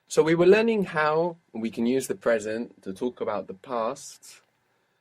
So we were learning how we can use the present to talk about the past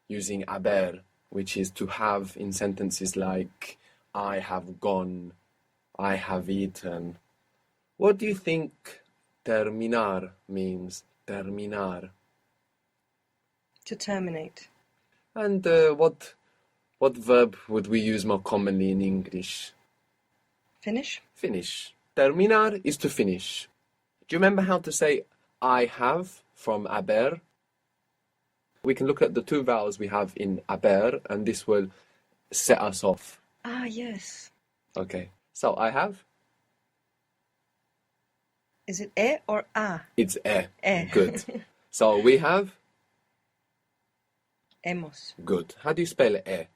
using haber, which is to have in sentences like I have gone, I have eaten. What do you think terminar means? Terminar. To terminate. And what verb would we use more commonly in English? Finish. Finish. Terminar is to finish. Do you remember how to say I have from haber? We can look at the two vowels we have in haber, and this will set us off. Ah, yes. Okay. So I have? Is it e or a? It's e. E. Good. So we have? Hemos. Good. How do you spell e?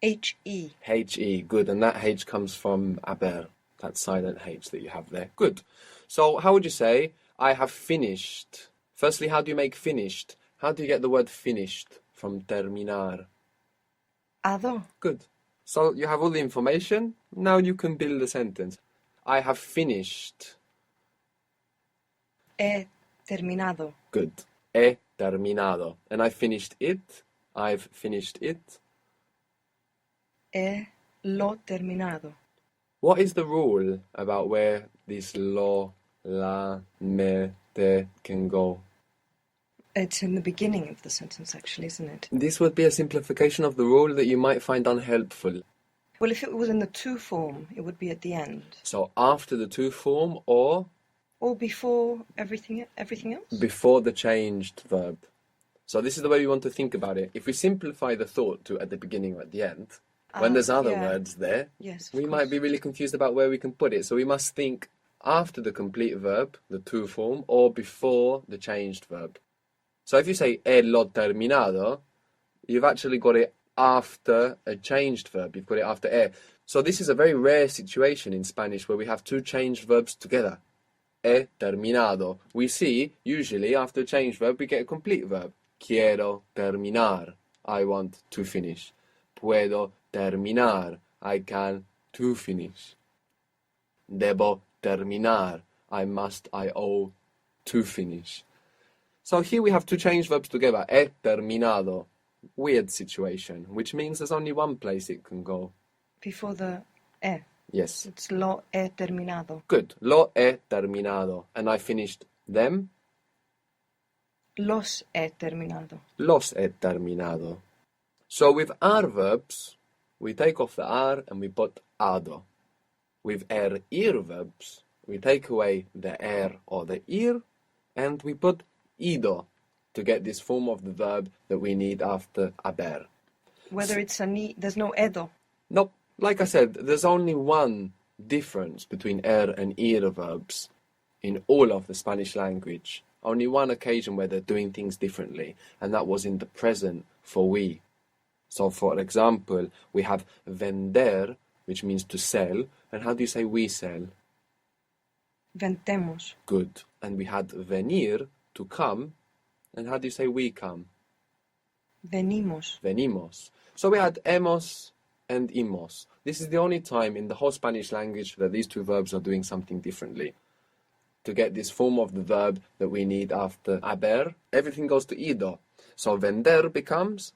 H-E. H-E. Good. And that H comes from haber. That silent H that you have there. Good. So how would you say, I have finished? Firstly, how do you make finished? How do you get the word finished from terminar? Ado. Good. So you have all the information. Now you can build a sentence. I have finished. He terminado. Good. He terminado. And I finished it. I've finished it. He lo terminado. What is the rule about where this lo, la, me, te can go? It's in the beginning of the sentence, actually, isn't it? This would be a simplification of the rule that you might find unhelpful. Well, if it was in the to form, it would be at the end. So after the to form or Or before everything else? before the changed verb. So this is the way we want to think about it. If we simplify the thought to at the beginning or at the end, when there's other words there, yes, we might be really confused about where we can put it. So we must think after the complete verb, the to form, or before the changed verb. So if you say he lo terminado, you've actually got it after a changed verb. You've got it after e. So this is a very rare situation in Spanish where we have two changed verbs together. He terminado. We see, usually, after a changed verb, we get a complete verb. Quiero terminar. I want to finish. Puedo terminar. I can to finish. Debo terminar. I must, I owe to finish. So here we have two changed verbs together. He terminado. Weird situation, which means there's only one place it can go. Before the e. Yes. It's lo he terminado. Good. Lo he terminado. And I finished them. Los he terminado. Los he terminado. So with our verbs, we take off the ar and we put ado. With ir verbs, we take away the or the ir and we put ido to get this form of the verb that we need after haber. Whether it's a ni, there's no edo. Nope. Like I said, there's only one difference between and ir verbs in all of the Spanish language. Only one occasion where they're doing things differently, and that was in the present for we. So, for example, we have vender, which means to sell, and how do you say we sell? Vendemos. Good. And we had venir, to come, and how do you say we come? Venimos. Venimos. So we had hemos and imos. This is the only time in the whole Spanish language that these two verbs are doing something differently. To get this form of the verb that we need after haber, everything goes to ido. So vender becomes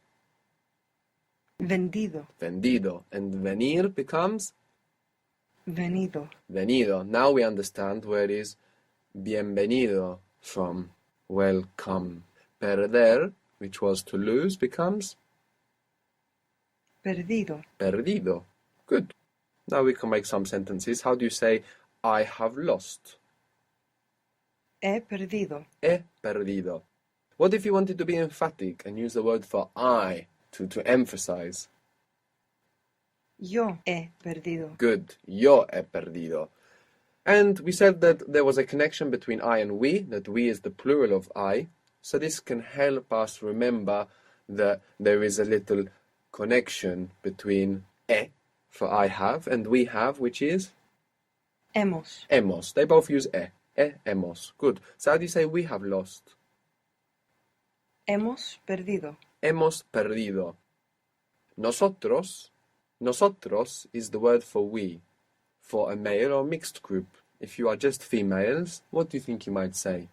Vendido. vendido, and venir becomes Venido. venido. Now we understand where is bienvenido from, welcome. Perder, which was to lose, becomes Perdido. perdido. Good. Now we can make some sentences. How do you say, I have lost? He perdido. He perdido. What if you wanted to be emphatic and use the word for I to emphasize? Yo he perdido. Good. Yo he perdido. And we said that there was a connection between I and we, that we is the plural of I. So this can help us remember that there is a little connection between e, for I have, and we have, which is Hemos. hemos. They both use e. Hemos. Good. So how do you say we have lost? Hemos perdido. Hemos perdido. Nosotros is the word for we, for a male or mixed group if you are just females, what do you think you might say?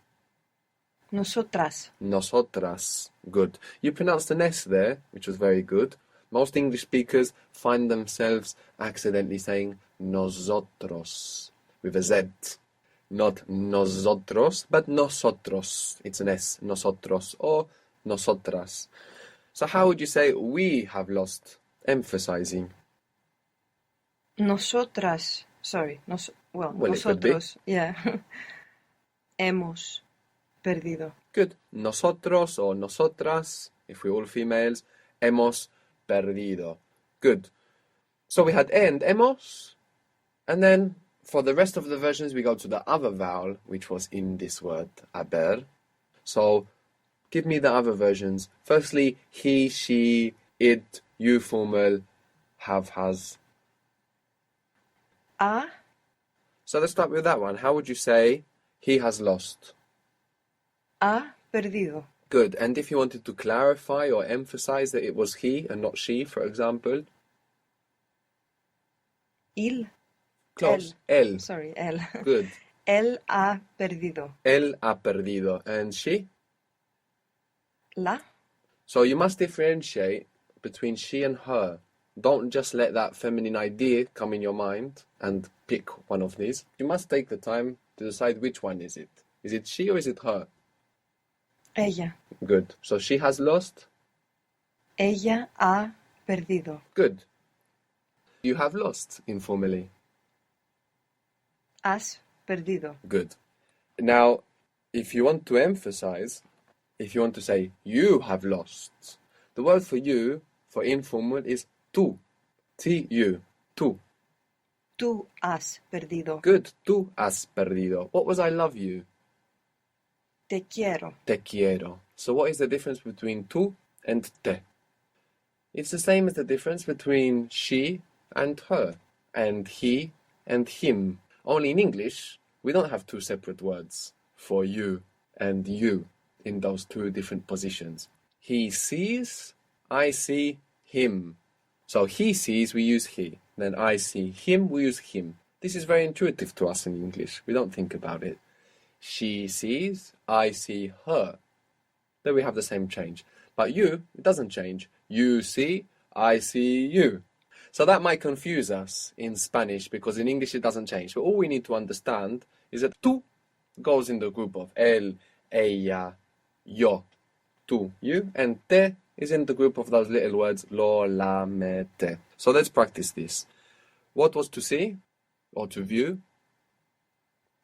Nosotras. Nosotras. Good. You pronounced an S there, which was very good. Most English speakers find themselves accidentally saying nosotros with a Z. Not nosotros, but nosotros. It's an S. Nosotros or nosotras. So how would you say we have lost? Emphasizing. Nosotras. Sorry. Well, it could be. Nosotros. Yeah. Hemos perdido. Good. Nosotros or nosotras, if we're all females. Hemos perdido. Good. So we had and hemos, and then for the rest of the versions we go to the other vowel, which was in this word, haber. So give me the other versions. Firstly, he, she, it, you formal, have, has. Ha So let's start with that one. How would you say he has lost? perdido. Good. And if you wanted to clarify or emphasize that it was he and not she, for example? Il. Close. El. Sorry, él. Good. Él ha perdido. Él ha perdido. And she? La. So you must differentiate between she and her. Don't just let that feminine idea come in your mind and pick one of these. You must take the time to decide which one is it. Is it she or is it her? Ella. Good. So she has lost? Ella ha perdido. Good. You have lost informally. Has perdido. Good. Now, if you want to emphasize, if you want to say you have lost, the word for you, for informal, is tú. T-U. Tú. Tú has perdido. Good. Tú has perdido. What was I love you? Te quiero. Te quiero. So what is the difference between tú and te? It's the same as the difference between she and her, and he and him. Only in English, we don't have two separate words for you and you in those two different positions. He sees, I see him. So he sees, we use he. Then I see him, we use him. This is very intuitive to us in English. We don't think about it. She sees, I see her. Then we have the same change. But you, it doesn't change. You see, I see you. So that might confuse us in Spanish because in English it doesn't change. But all we need to understand is that tú goes in the group of él, ella, yo, tú, you, and te is in the group of those little words lo, la, me, te. So let's practice this. What was to see or to view?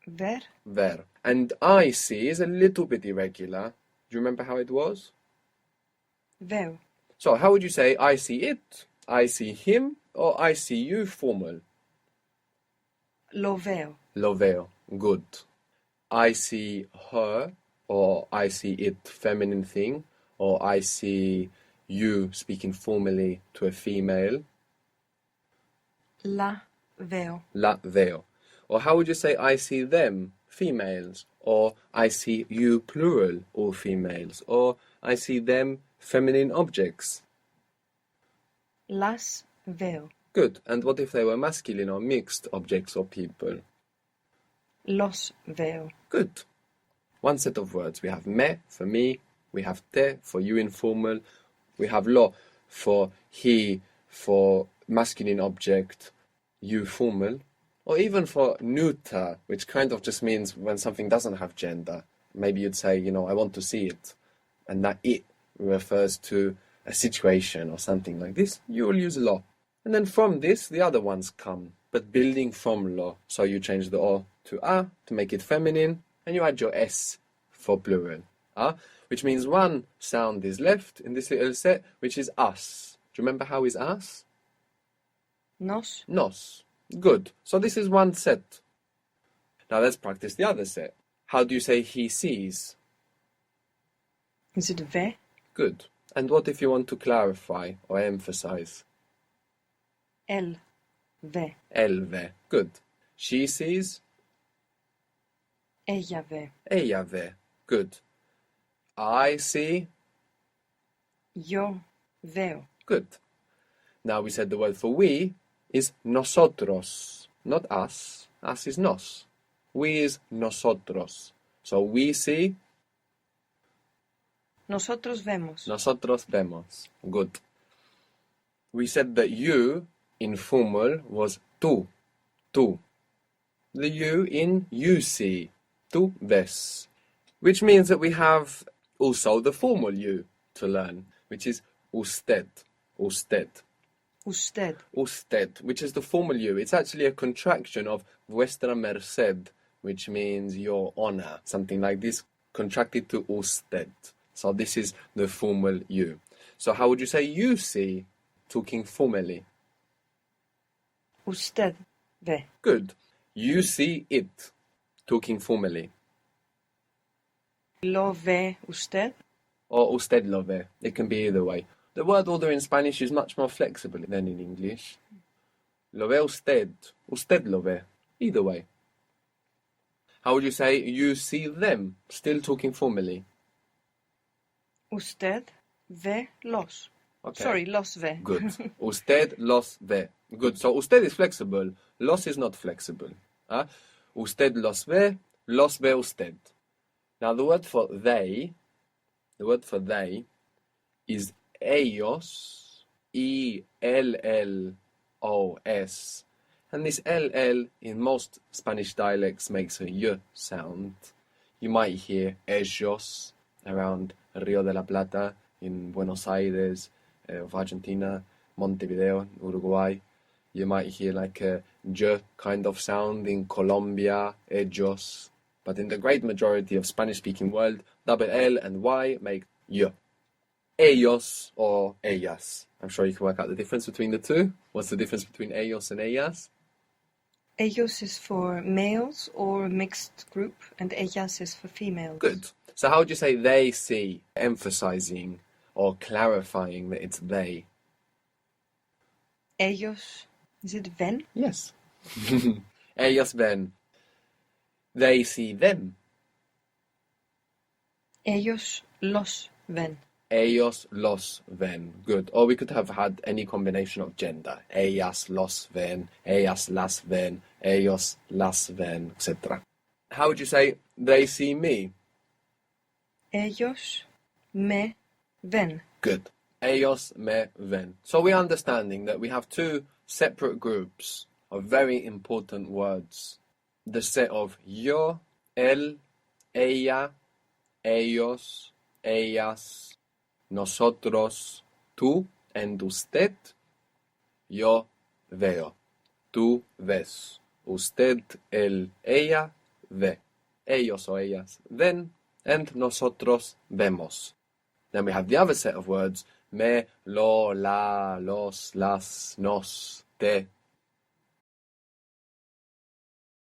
Ver. Ver. And I see is a little bit irregular. Do you remember how it was? Veo. So how would you say I see it, I see him, or I see you formal? Lo veo. Lo veo. Good. I see her, or I see it feminine thing, or I see you speaking formally to a female. La veo. La veo. Or how would you say I see them, females, or I see you plural, all females, or I see them feminine objects? Las veo. Good. And what if they were masculine or mixed objects or people? Los veo. Good. One set of words. We have me for me, we have te for you informal, we have lo for he for masculine object, you formal, or even for neuter, which kind of just means when something doesn't have gender. Maybe you'd say, I want to see it, and that it refers to a situation or something like this. You will use lo. And then from this, the other ones come, but building from lo. So you change the o to a to make it feminine, and you add your s for plural. Which means one sound is left in this little set, which is us. Do you remember how is us? Nos. Nos. Good. So this is one set. Now let's practice the other set. How do you say he sees? Is it ve? Good. And what if you want to clarify or emphasize? El ve. El ve. Good. She sees? Ella ve. Ella ve. Good. I see? Yo veo. Good. Now we said the word for we is nosotros, not us. Us is nos. We is nosotros. So we see, Nosotros vemos. nosotros vemos. Good. We said that you in formal was tú, tú. The you in you see, tú ves. Which means that we have also the formal you to learn, which is usted, usted. Usted. Usted, which is the formal you. It's actually a contraction of vuestra merced, which means your honor. Something like this, contracted to usted. So this is the formal you. So how would you say you see, talking formally? Usted ve. Good. You see it, talking formally. Lo ve usted. Or usted lo ve. It can be either way. The word order in Spanish is much more flexible than in English. Lo ve usted. Usted lo ve. Either way. How would you say you see them? Still talking formally. Usted ve los. Okay. Sorry, los ve. Good. Usted los ve. Good. So usted is flexible. Los is not flexible. Usted los ve usted. Now the word for they is ellos, E-L-L-O-S. And this L-L in most Spanish dialects makes a Y sound. You might hear ellos around Rio de la Plata in Buenos Aires of Argentina, Montevideo, Uruguay. You might hear like a J kind of sound in Colombia, ellos. But in the great majority of Spanish-speaking world, double L and Y make Y. Ellos or ellas. I'm sure you can work out the difference between the two. What's the difference between ellos and ellas? Ellos is for males or mixed group, and ellas is for females. Good. So how would you say they see, emphasizing or clarifying that it's they? Ellos, is it ven? Yes. Ellos ven. They see them. Ellos los ven. Ellos los ven. Good. Or we could have had any combination of gender. Ellas los ven, ellas las ven, ellos las ven, etc. How would you say they see me? Ellos me ven. Good. Ellos me ven. So we're understanding that we have two separate groups of very important words. The set of yo, él, ella, ellos, ellas, nosotros, tú, and usted. Yo veo. Tú ves. Usted, él, ella, ve. Ellos o ellas ven, and nosotros vemos. Then we have the other set of words. Me, lo, la, los, las, nos, te,